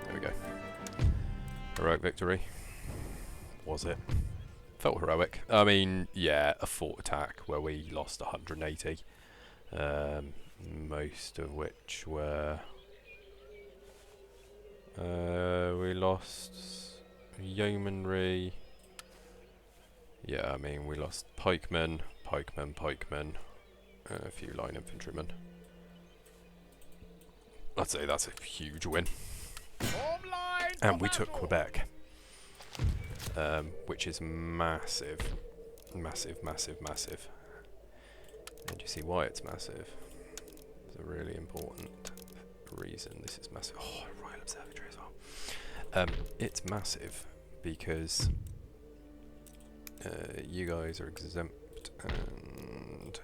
There we go. Heroic victory. Was it? Felt heroic. I mean, yeah, a fort attack where we lost 180. Most of which were... we lost yeomanry. Yeah, I mean, we lost pikemen, and a few line infantrymen. I'd say that's a huge win. And we took Quebec, which is massive. Massive, massive, massive. And you see why it's massive? It's a really important reason this is massive. Oh, Royal Observatory as well. It's massive because you guys are exempt, and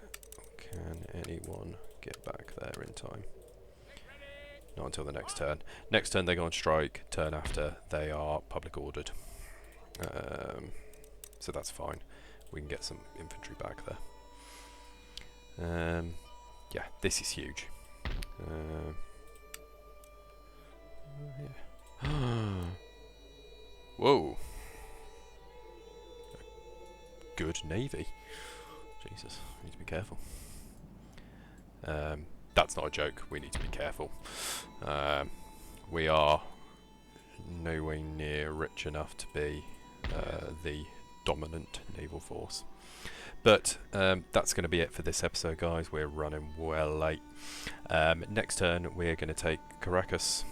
can anyone get back there in time? Not until the next turn. Next turn they go on strike, turn after they are public ordered. So that's fine. We can get some infantry back there. Yeah, this is huge. Yeah. Whoa. Good navy. Jesus, we need to be careful. That's not a joke, we need to be careful. We are nowhere near rich enough to be the dominant naval force. But that's going to be it for this episode, guys. We're running well late. Next turn we're going to take Caracas,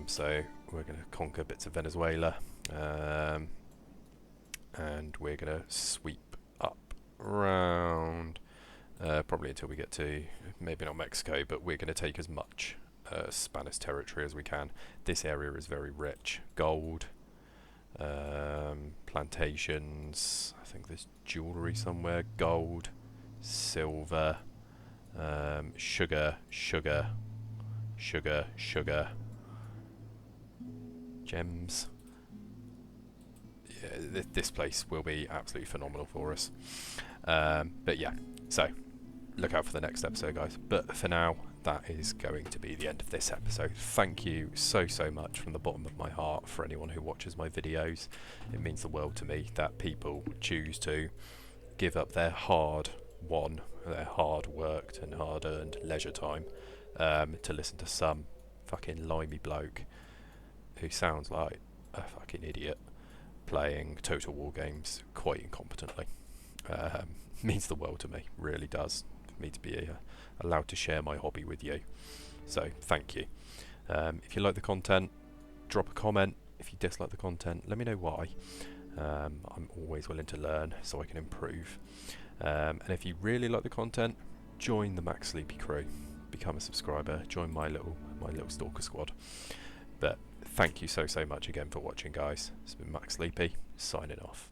so we're going to conquer bits of Venezuela, and we're going to sweep up around probably until we get to, maybe not Mexico, but we're going to take as much Spanish territory as we can. This area is very rich. Gold, plantations, I think there's jewellery somewhere, gold, silver, sugar, gems. Yeah, this place will be absolutely phenomenal for us. But yeah, so look out for the next episode, guys. But for now, that is going to be the end of this episode. Thank you so much from the bottom of my heart for anyone who watches my videos. It means the world to me that people choose to give up their hard-won, their hard-worked and hard-earned leisure time to listen to some fucking limey bloke who sounds like a fucking idiot playing Total War games quite incompetently. Means the world to me, really does, for me to be allowed to share my hobby with you. So thank you. If you like the content, drop a comment. If you dislike the content, let me know why. I'm always willing to learn so I can improve. And if you really like the content, join the Max Sleepy crew, become a subscriber, join my little stalker squad. But thank you so much again for watching, guys. It's been Max Sleepy signing off.